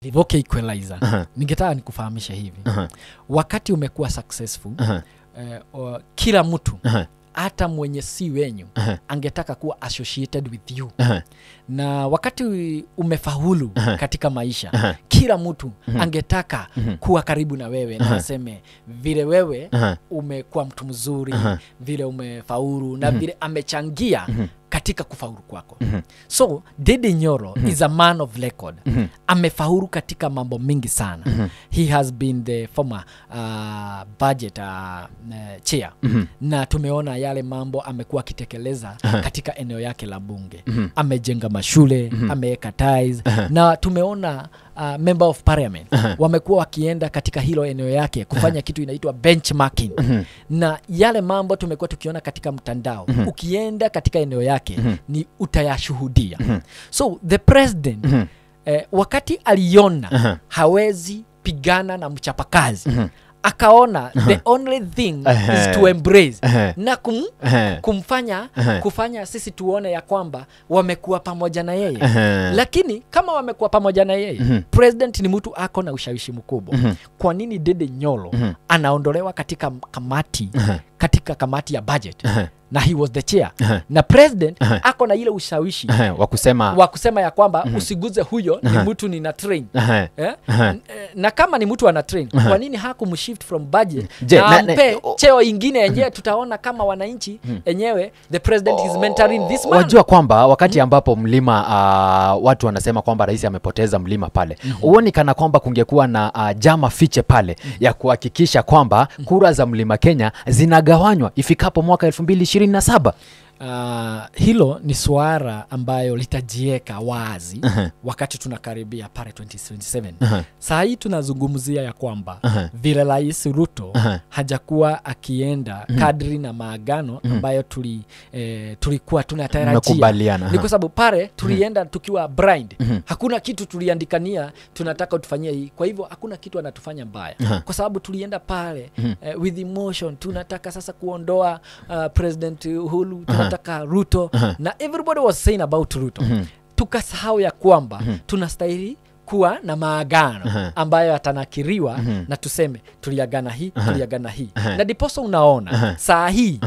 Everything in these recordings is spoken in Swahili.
Livoke equalizer. Ningetaka nikufahamisha hivi. Wakati umekuwa successful, kila mtu hata mwenye si wenyu angetaka kuwa associated with you. Na wakati umefaulu katika maisha, kila mtu angetaka kuwa karibu na wewe na aseme vile wewe umekuwa mtu mzuri, vile umefaulu na vile amechangia katika kufaulu kwako. So Ndindi Nyoro is a man of record. Amefaulu katika mambo mingi sana. He has been the former budget chair. Na tumeona yale mambo amekuwa akitekeleza katika eneo yake la bunge. Amejenga mashule, ameweka ties, na tumeona member of parliament wamekuwa wakienda katika hilo eneo yake kufanya kitu inaitwa benchmarking. Na yale mambo tumekuwa tukiona katika mtandao. Ukienda katika eneo yake ni utayashuhudia. So the president wakati aliona hawezi pigana na mchapakazi, akaona the only thing is to embrace na kufanya sisi tuone ya kwamba wamekuwa pamoja na yeye. Lakini kama wamekuwa pamoja na yeye, president ni mtu ako na ushawishi mkubwa. Kwa nini Ndindi Nyoro anaondolewa katika kamati ya budget? Na he was the chair. Na president ako na ile ushawishi wa kusema ya kwamba usiguze huyo, ni mtu nina train. Na kama ni mtu ana train, kwa nini hakumshift from budget na ampe cheo ingine yenyewe? Tutaona kama wananchi yenyewe the president is mentoring this man. Wajua kwamba wakati ambapo mlima watu wanasema kwamba rais amepoteza mlima pale, uoni kana kwamba kungekuwa na jama fiche pale ya kuhakikisha kwamba kura za Mlima Kenya zinagawanywa ifikapo mwaka 2027? Hilo ni swala ambayo litajieka wazi wakati tunakaribia pale 2027. Saa hii tunazungumzia ya kwamba vile Rais Ruto hajakuwa akienda kadri na maagano ambayo tulikuwa tunatarajia. Ni kwa sababu pale tulienda tukiwa blind. Hakuna kitu tuliandikania tunataka utufanyie hii. Kwa hivyo hakuna kitu anatufanya mbaya. Kwa sababu tulienda pale with emotion. Tunataka sasa kuondoa President Uhuru, tunataka Ruto, na everybody was saying about Ruto. Tukasahau ya kwamba tunastahili kuwa na maagano ambayo atanakiriwa na tuseme tuliagana hii, tuliagana hii. Na diposo unaona saa hii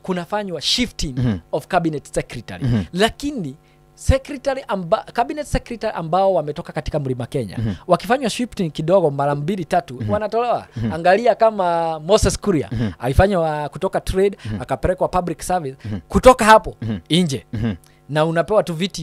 kunafanywa shifting of cabinet secretary. Lakini cabinet secretary ambao wametoka katika Mlima Kenya wakifanywa shifting kidogo mara 2-3 wanatolewa. Angalia kama Moses Kuria alifanywa kutoka trade akapelekwa public service, kutoka hapo nje, na unapewa tu viti